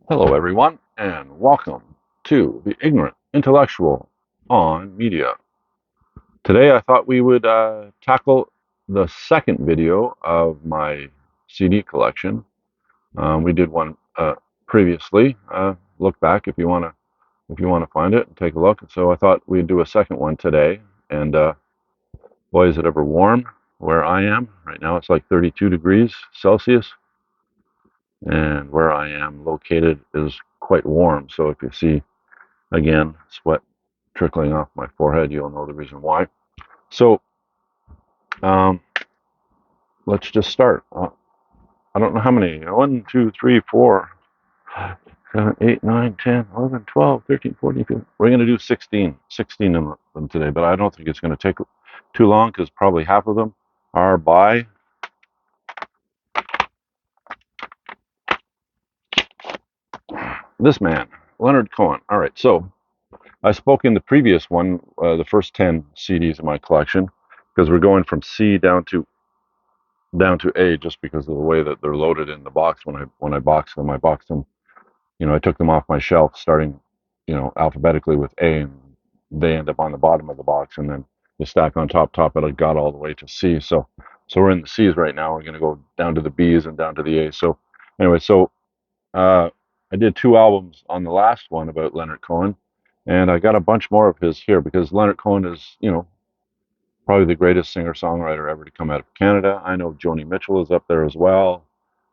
Hello, everyone, and welcome to the Ignorant Intellectual on Media. Today, I thought we would tackle the second video of my CD collection. We did one previously. Look back if you want to find it and take a look. So I thought we'd do a second one today. And boy, is it ever warm where I am right now. It's like 32 degrees Celsius, and where I am located is quite warm. So if you see again, sweat trickling off my forehead. You'll know the reason why. So um, let's just start. I don't know how many. 1, 2, 3, 4, 7, 8, 9, 10, 11, 12, 13, 14, 15. We're going to do 16 of them today, but I don't think it's going to take too long because probably half of them are by this man, Leonard Cohen. All right, so I spoke in the previous one, the first 10 CDs in my collection, because we're going from C down to A just because of the way that they're loaded in the box. When I boxed them, I took them off my shelf starting, alphabetically with A, and they end up on the bottom of the box, and then you stack on top, and I got all the way to C. So we're in the C's right now. We're going to go down to the B's and down to the A's. So anyway, uh, I did 2 albums on the last one about Leonard Cohen, and I got a bunch more of his here because Leonard Cohen is, probably the greatest singer-songwriter ever to come out of Canada. I know Joni Mitchell is up there as well,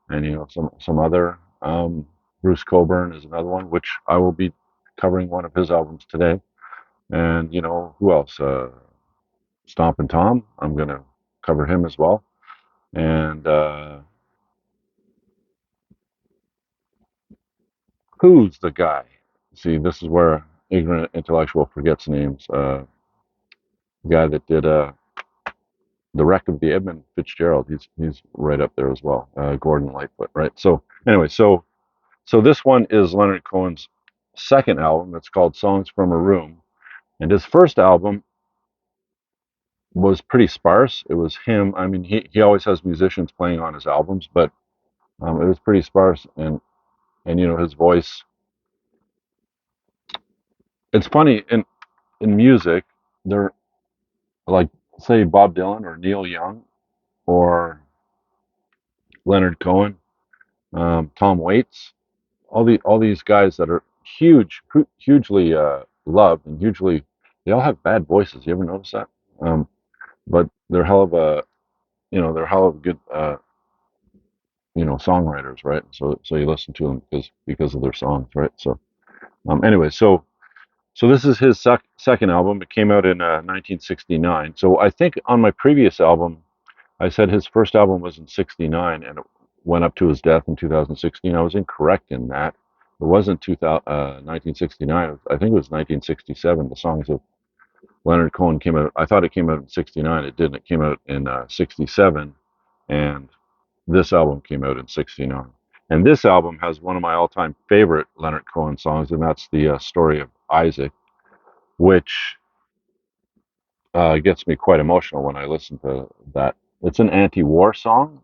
and some other. Bruce Cockburn is another one, which I will be covering one of his albums today. And who else? Stompin Tom. I'm going to cover him as well. And who's the guy? See, this is where ignorant intellectual forgets names. The guy that did the wreck of the Edmund Fitzgerald. He's right up there as well. Gordon Lightfoot, right? So anyway, so this one is Leonard Cohen's second album. It's called Songs from a Room, and his first album was pretty sparse. It was him. I mean, he always has musicians playing on his albums, but it was pretty sparse, and his voice. It's funny in music, they're like, say, Bob Dylan or Neil Young or Leonard Cohen, Tom Waits, all these guys that are hugely loved and hugely, they all have bad voices. You ever notice that? Um, but they're hell of good songwriters, right? So you listen to them because of their songs, right? So anyway, so this is his second album. It came out in 1969. So I think on my previous album I said his first album was in 69 and it went up to his death in 2016. I was incorrect in that. It wasn't 1969. I think it was 1967. The songs of Leonard Cohen came out. I thought it came out in 69. It didn't. It came out in 67. And this album came out in 69. And this album has one of my all-time favorite Leonard Cohen songs, and that's the Story of Isaac, which gets me quite emotional when I listen to that. It's an anti-war song.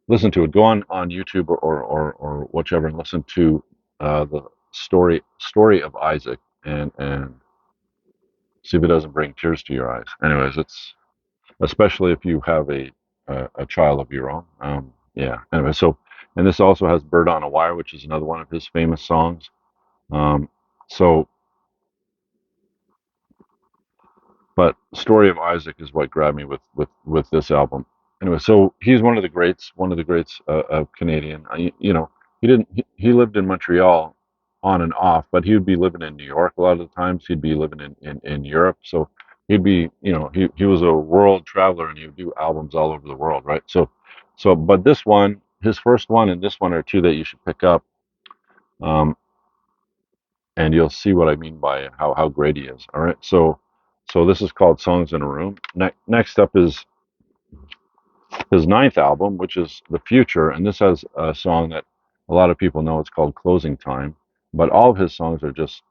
Listen to it. Go on YouTube or whichever and listen to the story of Isaac, and see if it doesn't bring tears to your eyes. Anyways, it's especially if you have a child of your own. Yeah. Anyway, and this also has "Bird on a Wire," which is another one of his famous songs. Um, so, but "Story of Isaac" is what grabbed me with this album. Anyway, so he's one of the greats of Canadian. He didn't. He lived in Montreal on and off, but he would be living in New York a lot of the times. He'd be living in Europe, so he'd be, he was a world traveler and he would do albums all over the world, right? But this one, his first one, and this one are two that you should pick up, um, and you'll see what I mean by how great he is. All right, so this is called Songs in a Room. Next up is his ninth album, which is The Future, and this has a song that a lot of people know. It's called Closing Time, but all of his songs are just,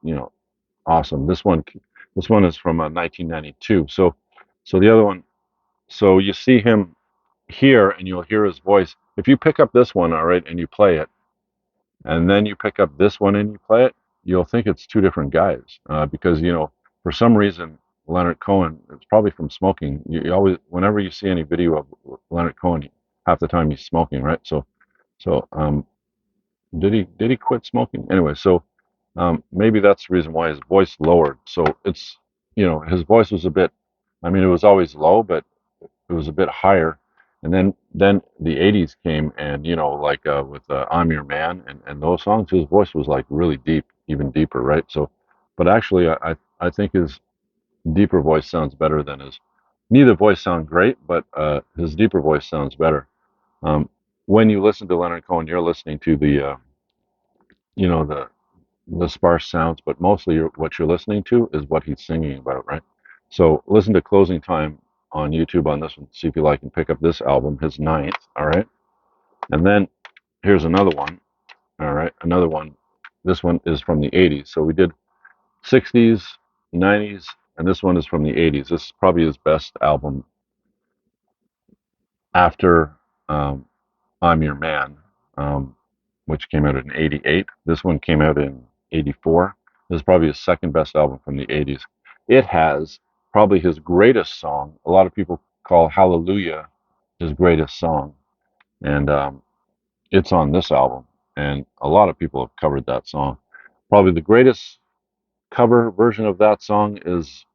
awesome. This one is from 1992. So the other one, so you see him here and you'll hear his voice. If you pick up this one, all right, and you play it, and then you pick up this one and you play it, you'll think it's two different guys because for some reason Leonard Cohen, it's probably from smoking. You always, whenever you see any video of Leonard Cohen, half the time he's smoking, right? So did he quit smoking anyway? So maybe that's the reason why his voice lowered. So it's his voice was a bit. I mean, it was always low, but it was a bit higher. And then the '80s came, and like with "I'm Your Man" and those songs, his voice was like really deep, even deeper, right? So, but actually, I think his deeper voice sounds better than his. Neither voice sound great, but his deeper voice sounds better. Um, when you listen to Leonard Cohen, you're listening to you know, the sparse sounds, but mostly what you're listening to is what he's singing about, right? So listen to Closing Time on YouTube on this one. See if you like and pick up this album, his ninth, all right? And then here's another one, all right? Another one. This one is from the '80s. So we did '60s, '90s, and this one is from the '80s. This is probably his best album after um, I'm Your Man, um, which came out in '88. This one came out in '84. This is probably his second best album from the '80s. It has probably his greatest song. A lot of people call Hallelujah his greatest song, and it's on this album. And a lot of people have covered that song. Probably the greatest cover version of that song is,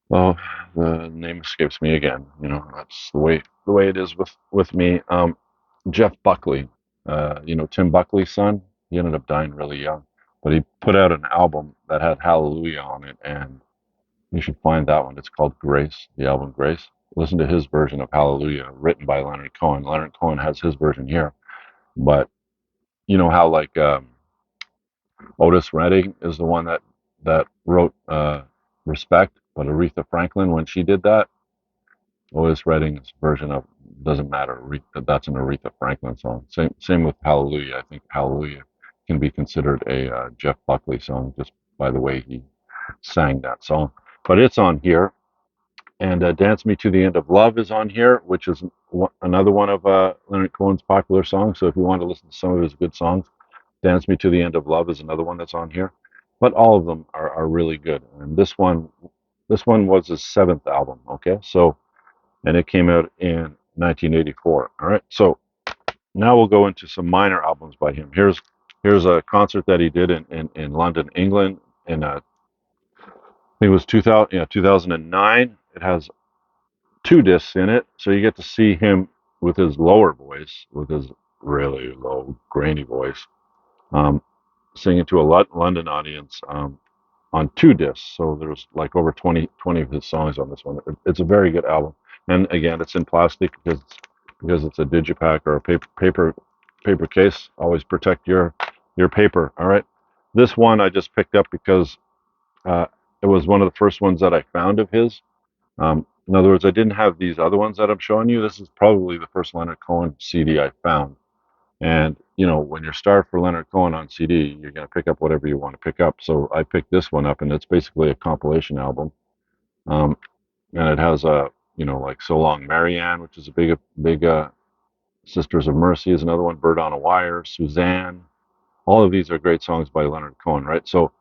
well, the name escapes me again. That's the way it is with me. Jeff Buckley, Tim Buckley's son. He ended up dying really young, but he put out an album that had Hallelujah on it, and you should find that one. It's called Grace, the album Grace. Listen to his version of Hallelujah, written by Leonard Cohen. Leonard Cohen has his version here, but you know how like Otis Redding is the one that wrote Respect, but Aretha Franklin, when she did that, Otis Redding's version of doesn't matter. That's an Aretha Franklin song. Same with Hallelujah. I think Hallelujah can be considered a Jeff Buckley song just by the way he sang that song. But it's on here, and "Dance Me to the End of Love" is on here, which is another one of Leonard Cohen's popular songs. So if you want to listen to some of his good songs, "Dance Me to the End of Love" is another one that's on here. But all of them are really good. And this one was his seventh album. Okay, so and it came out in 1984. All right, so now we'll go into some minor albums by him. Here's a concert that he did in London, England, in I think it was 2000, yeah, 2009. It has two discs in it, so you get to see him with his lower voice, with his really low, grainy voice, um, singing to a London audience on two discs. So there's like over 20 of his songs on this one. It's a very good album. And again, it's in plastic because it's a digipack or a paper case. Always protect your paper. All right. This one I just picked up because uh, it was one of the first ones that I found of his. In other words, I didn't have these other ones that I'm showing you. This is probably the first Leonard Cohen CD I found. And when you're starved for Leonard Cohen on CD, you're going to pick up whatever you want to pick up. So I picked this one up, and it's basically a compilation album. Um, and it has like "So Long, Marianne," which is a big. "Sisters of Mercy" is another one. "Bird on a Wire," "Suzanne." All of these are great songs by Leonard Cohen, right? So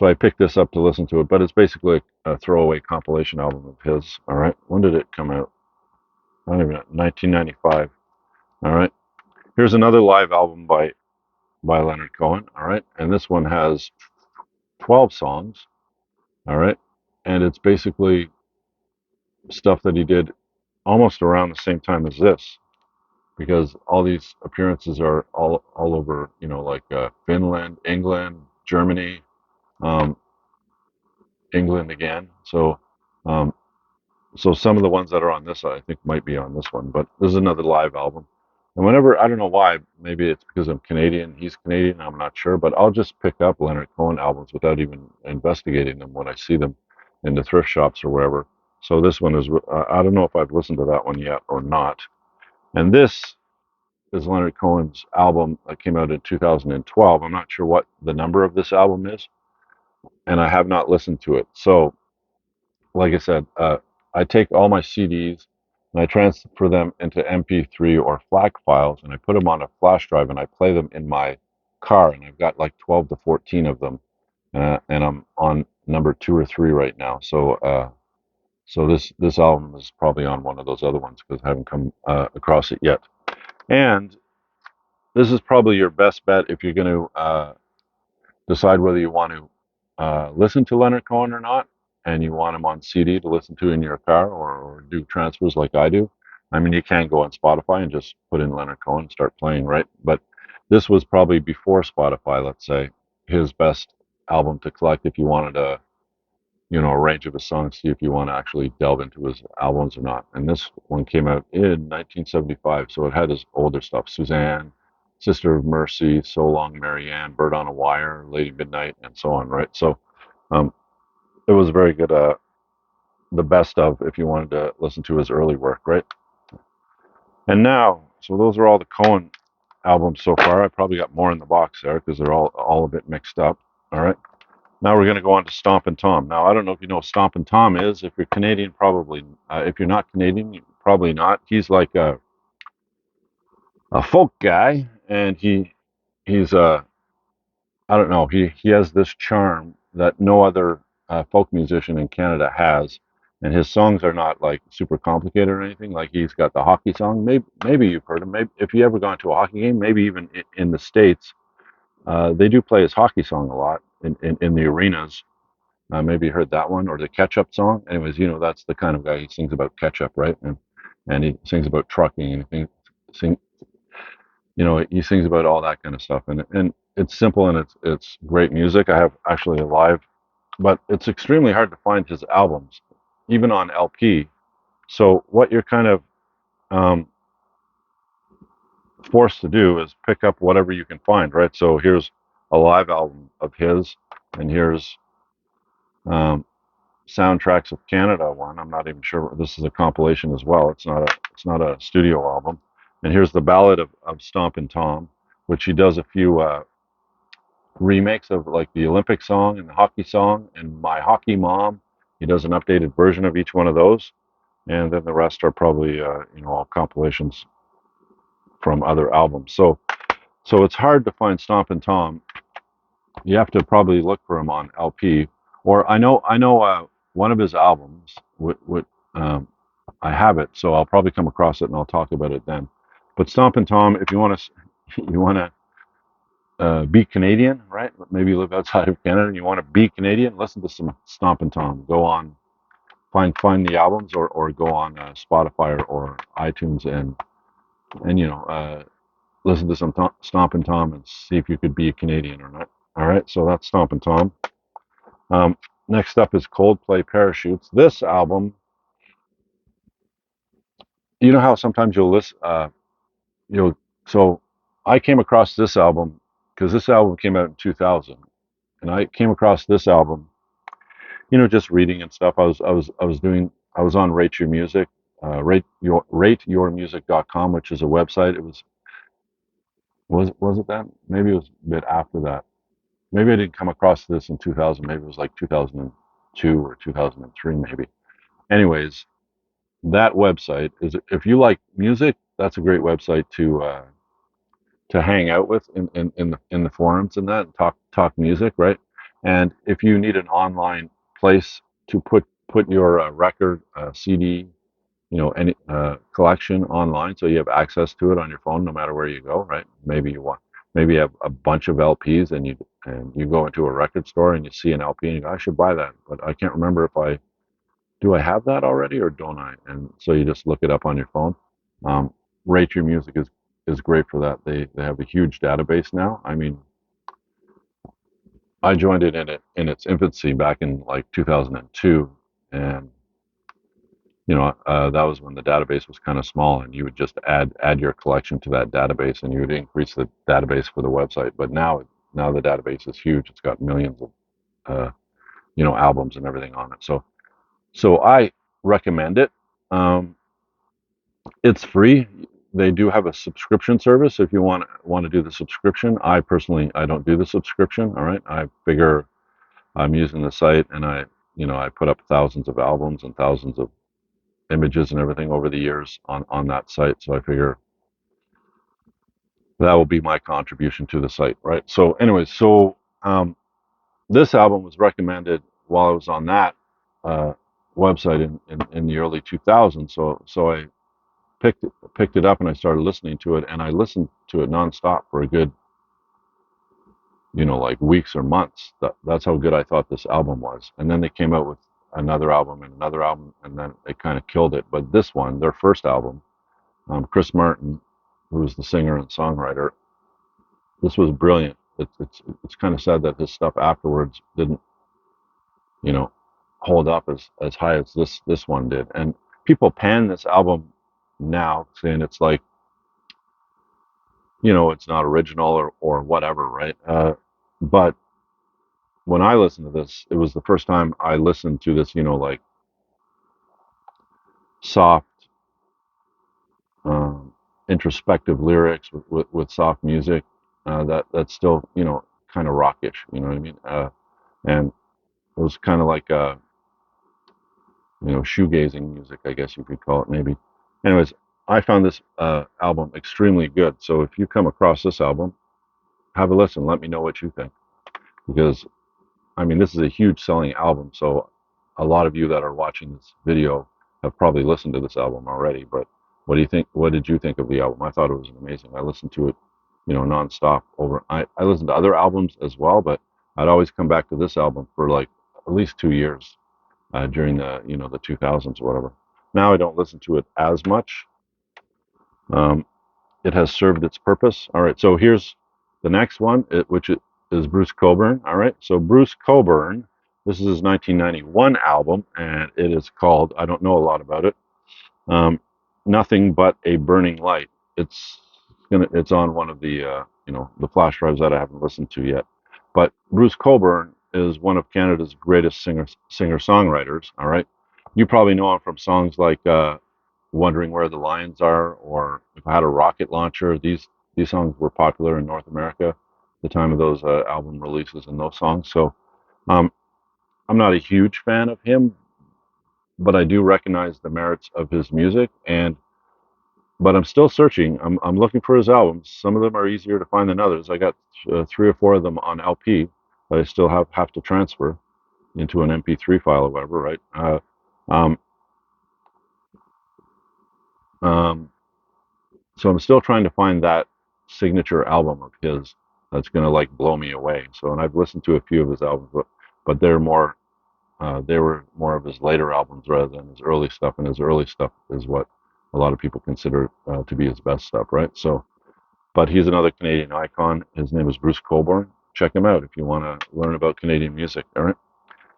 I picked this up to listen to it, but it's basically a throwaway compilation album of his. All right. When did it come out? I don't even know. 1995. All right. Here's another live album by Leonard Cohen. All right. And this one has 12 songs. All right. And it's basically stuff that he did almost around the same time as this, because all these appearances are all over, like Finland, England, Germany, um, England again. Um, so some of the ones that are on this, I think, might be on this one. But this is another live album. And whenever, I don't know why, maybe it's because I'm Canadian, he's Canadian, I'm not sure, but I'll just pick up Leonard Cohen albums without even investigating them when I see them in the thrift shops or wherever. So this one is, I don't know if I've listened to that one yet or not. And this is Leonard Cohen's album that came out in 2012. I'm not sure what the number of this album is, and I have not listened to it. So, like I said, I take all my CDs and I transfer them into MP3 or FLAC files, and I put them on a flash drive, and I play them in my car, and I've got like 12 to 14 of them, and I'm on number 2 or 3 right now. So this album is probably on one of those other ones because I haven't come across it yet. And this is probably your best bet if you're going to decide whether you want to listen to Leonard Cohen or not, and you want him on CD to listen to in your car, or do transfers like I do. I mean, you can go on Spotify and just put in Leonard Cohen and start playing, right? But this was probably before Spotify, let's say, his best album to collect if you wanted a range of his songs, see if you want to actually delve into his albums or not. And this one came out in 1975, so it had his older stuff: Suzanne, Sister of Mercy, So Long, Marianne, Bird on a Wire, Lady Midnight, and so on, right? So um, it was very good, the best of, if you wanted to listen to his early work, right? And now, so those are all the Cohen albums so far. I probably got more in the box there because they're all a bit mixed up. All right. Now we're going to go on to Stompin' Tom. Now, I don't know if you know what Stompin' Tom is. If you're Canadian, probably. If you're not Canadian, probably not. He's like a folk guy, and he's I don't know. He has this charm that no other folk musician in Canada has, and his songs are not like super complicated or anything. Like he's got the hockey song. Maybe you've heard him. Maybe if you ever gone to a hockey game, maybe even in the States, they do play his hockey song a lot in the arenas. Maybe you heard that one or the Ketchup song. Anyways, that's the kind of guy. He sings about ketchup, right? And he sings about trucking, and sing, he sings about all that kind of stuff. And it's simple, and it's great music. I have actually a live, but it's extremely hard to find his albums, even on LP. So what you're kind of um, forced to do is pick up whatever you can find, right? So here's a live album of his, and here's um, Soundtracks of Canada one. I'm not even sure. This is a compilation as well. It's not a studio album. And here's the Ballad of Stompin' Tom, which he does a few remakes of, like the Olympic song and the hockey song and My Hockey Mom. He does an updated version of each one of those, and then the rest are probably all compilations from other albums. So it's hard to find Stompin' Tom. You have to probably look for him on LP, or I know one of his albums. Um, I have it, so I'll probably come across it and I'll talk about it then. But Stompin' Tom, if you want to, you want to be Canadian, right? Maybe you live outside of Canada and you want to be Canadian. Listen to some Stompin' Tom. Go on, find the albums, or go on Spotify or iTunes and listen to some Stompin' Tom and see if you could be a Canadian or not. All right, so that's Stompin' Tom. Um, Next up is Coldplay Parachutes. This album, you know how sometimes you'll listen, you'll, so I came across this album because this album came out in 2000, and I came across this album, just reading and stuff. I was on Rate Your Music, rateyourmusic.com, which is a website. It was it that? Maybe it was a bit after that. Maybe I didn't come across this in 2000. Maybe it was like 2002 or 2003, maybe. Anyways, that website is, if you like music, that's a great website to hang out with in the forums and that, and talk music, right? And if you need an online place to put your record, CD, any collection online, so you have access to it on your phone no matter where you go, right? Maybe you have a bunch of LPs, and you go into a record store and you see an LP and you go, I should buy that, but I can't remember if I have that already or don't I? And so you just look it up on your phone. Um, Rate Your Music is great for that. They have a huge database now. I mean, I joined it in its infancy back in like 2002, and that was when the database was kind of small, and you would just add your collection to that database, and you would increase the database for the website. But now the database is huge. It's got millions of albums and everything on it. So I recommend it. Um, it's free. They do have a subscription service if you want to do the subscription. I don't do the subscription. All right, I figure I'm using the site, and I put up thousands of albums and thousands of images and everything over the years on that site. So I figure that will be my contribution to the site, right? So, anyways, um, this album was recommended while I was on that uh, website in the early 2000s. So I picked it up and I started listening to it, and I listened to it nonstop for a good, like weeks or months. That's how good I thought this album was. And then they came out with another album, and then they kind of killed it. But this one, their first album, Chris Martin, who was the singer and songwriter, this was brilliant. It's kind of sad that his stuff afterwards didn't, you know, hold up as high as this one did. And people pan this album now, saying it's like, it's not original or whatever, right? But when I listened to this, it was the first time I listened to this, like soft, um, introspective lyrics with soft music that's still, kind of rockish. You know what I mean? And it was kind of like shoegazing music, I guess you could call it, maybe. Anyways, I found this album extremely good. So if you come across this album, have a listen. Let me know what you think, because I mean, this is a huge selling album. So a lot of you that are watching this video have probably listened to this album already. But what do you think? What did you think of the album? I thought it was amazing. I listened to it, nonstop over. I listened to other albums as well, but I'd always come back to this album for like at least 2 years during the 2000s or whatever. Now I don't listen to it as much. Um, it has served its purpose. All right, so here's the next one, which is Bruce Cockburn. All right, so Bruce Cockburn, this is his 1991 album, and it is called, I don't know a lot about it, um, Nothing But a Burning Light. It's on one of the flash drives that I haven't listened to yet. But Bruce Cockburn is one of Canada's greatest singer-songwriters. All right, you probably know him from songs like Wondering Where the Lions Are, or If I Had a Rocket Launcher. These songs were popular in North America at the time of those album releases and those songs. So um, I'm not a huge fan of him, but I do recognize the merits of his music. But I'm still searching. I'm looking for his albums. Some of them are easier to find than others. I got 3 or 4 of them on LP that I still have to transfer into an MP3 file or whatever, right? Um, um, so I'm still trying to find that signature album of his that's gonna like blow me away. So, and I've listened to a few of his albums, but they were more of his later albums rather than his early stuff. And his early stuff is what a lot of people consider to be his best stuff, right? So, but he's another Canadian icon. His name is Bruce Cockburn. Check him out if you want to learn about Canadian music. All right.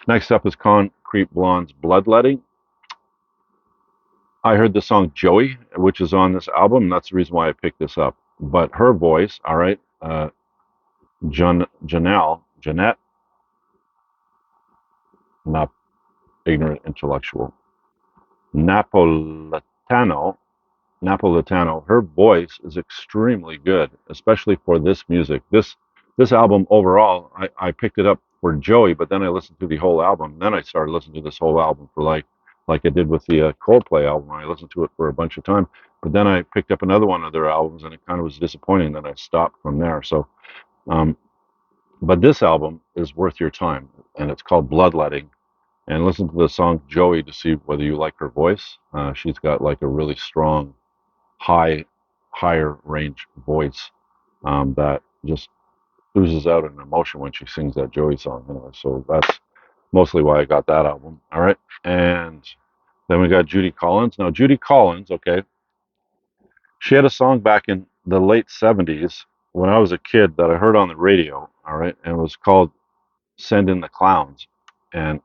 Next up is Concrete Blonde's Bloodletting. I heard the song Joey, which is on this album, and that's the reason why I picked this up. But her voice, all right, Jeanette, not ignorant intellectual, Napolitano, her voice is extremely good, especially for this music. This album overall, I picked it up for Joey, but then I listened to the whole album. Then I started listening to this whole album for like I did with the Coldplay album. I listened to it for a bunch of time, but then I picked up another one of their albums, and it kind of was disappointing. Then I stopped from there. So, um, but this album is worth your time, and it's called Bloodletting. And listen to the song Joey to see whether you like her voice. She's got like a really strong, higher range voice that just oozes out an emotion when she sings that Joey song. Anyway, so that's mostly why I got that album. All right, and then we got Judy Collins. Now Judy Collins, okay, she had a song back in the late '70s when I was a kid that I heard on the radio. All right, and it was called "Send in the Clowns," and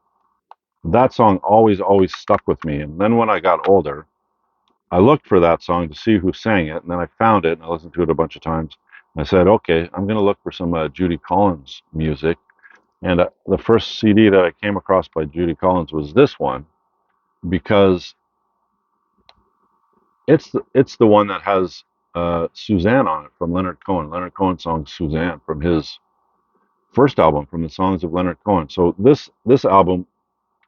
that song always stuck with me. And then when I got older, I looked for that song to see who sang it, and then I found it, and I listened to it a bunch of times. And I said, okay, I'm going to look for some Judy Collins music. And the first CD that I came across by Judy Collins was this one, because it's the one that has Suzanne on it from Leonard Cohen. Leonard Cohen's song Suzanne from his first album, from the Songs of Leonard Cohen. So this album,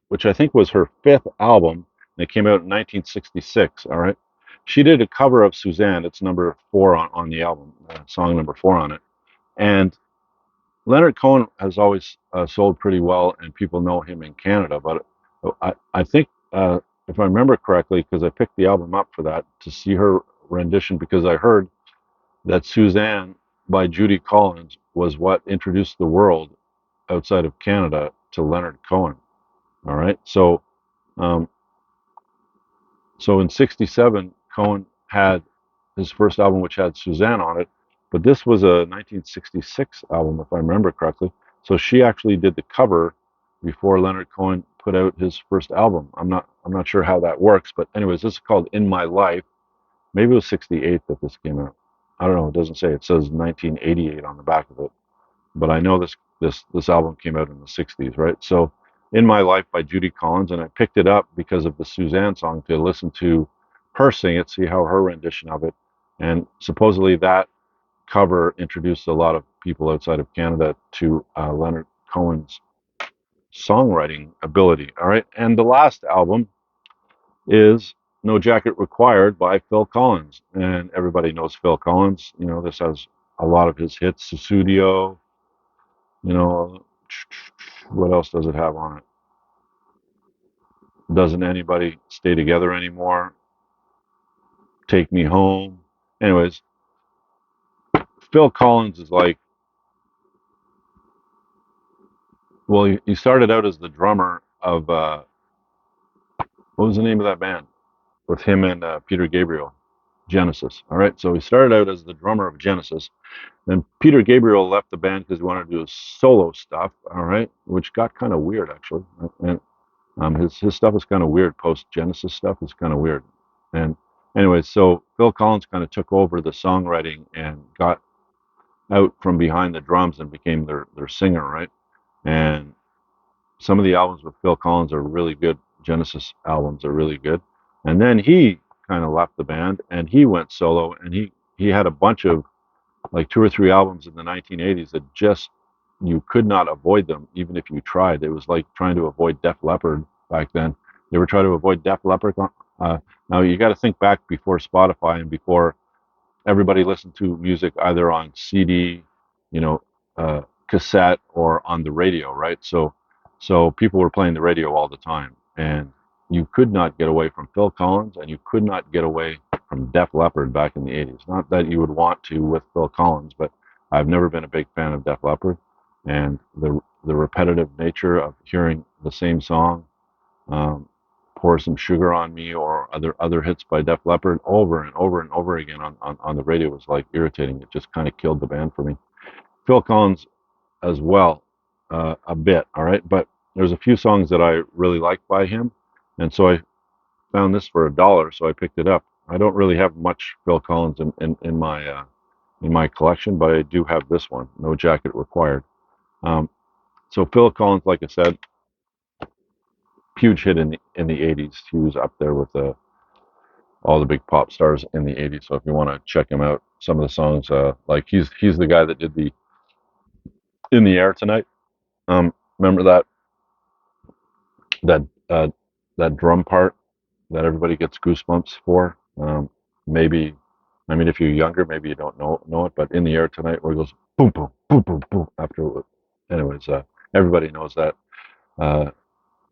which I think was her fifth album, and it came out in 1966. All right, she did a cover of Suzanne. It's number 4 on the album, song number 4 on it. And Leonard Cohen has always sold pretty well, and people know him in Canada. But I think, if I remember correctly, because I picked the album up for that to see her rendition, because I heard that Suzanne by Judy Collins was what introduced the world outside of Canada to Leonard Cohen. All right, um, so in '67, Cohen had his first album, which had Suzanne on it, but this was a 1966 album, if I remember correctly. So she actually did the cover before Leonard Cohen put out his first album. I'm not sure how that works, but anyways, this is called "In My Life." Maybe it was '68 that this came out. I don't know. It doesn't say. It says 1988 on the back of it, but I know this album came out in the '60s, right? So, "In My Life" by Judy Collins, and I picked it up because of the Suzanne song to listen to her sing it, see how her rendition of it, and supposedly that cover introduced a lot of people outside of Canada to Leonard Cohen's songwriting ability. All right, and the last album is "No Jacket Required" by Phil Collins, and everybody knows Phil Collins. You know, this has a lot of his hits, Studio. You know, what else does it have on it? Doesn't Anybody Stay Together Anymore? Take Me Home. Anyways, Phil Collins is like, well, he started out as the drummer of, what was the name of that band? With him and Peter Gabriel, Genesis. All right, so he started out as the drummer of Genesis. Then Peter Gabriel left the band because he wanted to do solo stuff. All right, which got kind of weird actually. And his stuff is kind of weird. Post Genesis stuff is kind of weird. And anyway, so Phil Collins kind of took over the songwriting and got out from behind the drums and became their singer, right? And some of the albums with Phil Collins are really good. Genesis albums are really good. And then he kind of left the band and he went solo, and he had a bunch of, like, 2 or 3 albums in the 1980s that just, you could not avoid them even if you tried. It was like trying to avoid Def Leppard back then. They were trying to avoid Def Leppard. Now you got to think back before Spotify and before everybody listened to music either on CD, you know, cassette, or on the radio, right? So people were playing the radio all the time, and you could not get away from Phil Collins, and you could not get away from Def Leppard back in the '80s. Not that you would want to with Phil Collins, but I've never been a big fan of Def Leppard, and the repetitive nature of hearing the same song, um, "Pour Some Sugar on Me," or other hits by Def Leppard over and over and over again on the radio was like irritating. It just kind of killed the band for me. Phil Collins as well, a bit, all right, but there's a few songs that I really like by him, and so I found this for $1, so I picked it up. I don't really have much Phil Collins in my collection, but I do have this one, "No Jacket Required." Um, so Phil Collins, like I said, huge hit in the '80s. He was up there with all the big pop stars in the '80s. So if you want to check him out, some of the songs, like he's the guy that did the "In the Air Tonight." Remember that uh, that drum part that everybody gets goosebumps for? Maybe, I mean, if you're younger, maybe you don't know it, but "In the Air Tonight," where it goes boom boom boom boom boom after. Anyways, everybody knows that. Uh,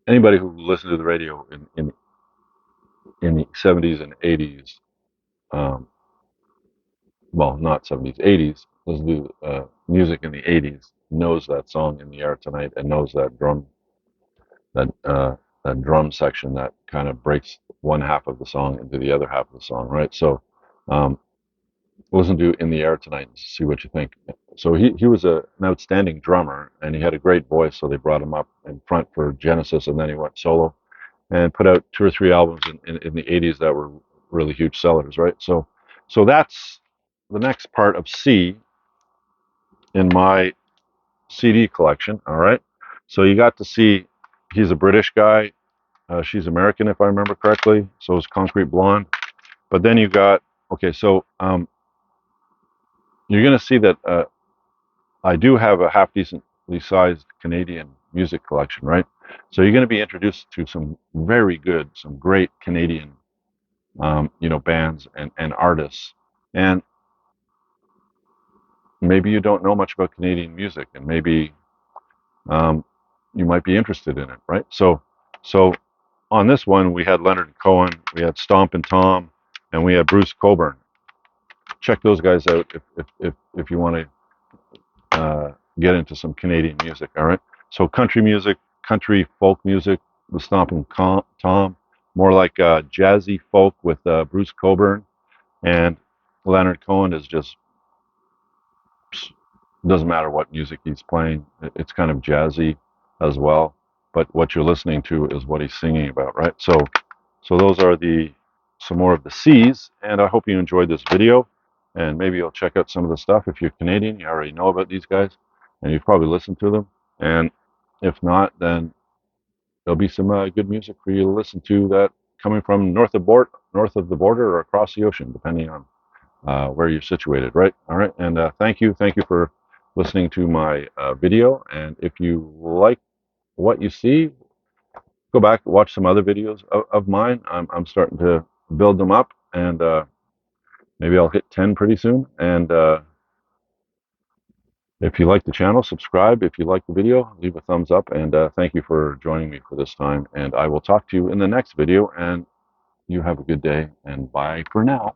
Anybody who listened to the radio in the '70s and '80s, um, well, not '70s, '80s, listen to music in the '80s, knows that song "In the Air Tonight," and knows that uh, that drum section that kind of breaks one half of the song into the other half of the song, right? So, um, listen to "In the Air Tonight" and see what you think. So he was an outstanding drummer, and he had a great voice, so they brought him up in front for Genesis, and then he went solo and put out 2 or 3 albums in the '80s that were really huge sellers, right? So that's the next part of C in my CD collection. All right. So you got to see, he's a British guy. She's American, if I remember correctly. So is Concrete Blonde. But then you got, okay, so you're going to see that I do have a half decently sized Canadian music collection, right? So you're going to be introduced to some very good, some great Canadian, bands and artists. And maybe you don't know much about Canadian music, and maybe um, you might be interested in it, right? So on this one, we had Leonard Cohen, we had Stompin Tom, and we had Bruce Cockburn. Check those guys out if you want to get into some Canadian music. All right. So country music, country folk music, the Stompin Tom, more like jazzy folk with Bruce Cockburn, and Leonard Cohen is just doesn't matter what music he's playing. It's kind of jazzy as well, but what you're listening to is what he's singing about, right? So those are some more of the C's, and I hope you enjoyed this video, and maybe you'll check out some of the stuff. If you're Canadian, you already know about these guys, and you've probably listened to them, and if not, then there'll be some good music for you to listen to that coming from north of the border or across the ocean, depending on where you're situated, right? All right, and thank you for listening to my video, and if you like what you see, go back and watch some other videos of mine. I'm starting to build them up, and maybe I'll hit 10 pretty soon. And if you like the channel, subscribe. If you like the video, leave a thumbs up, and thank you for joining me for this time, and I will talk to you in the next video, and you have a good day, and bye for now.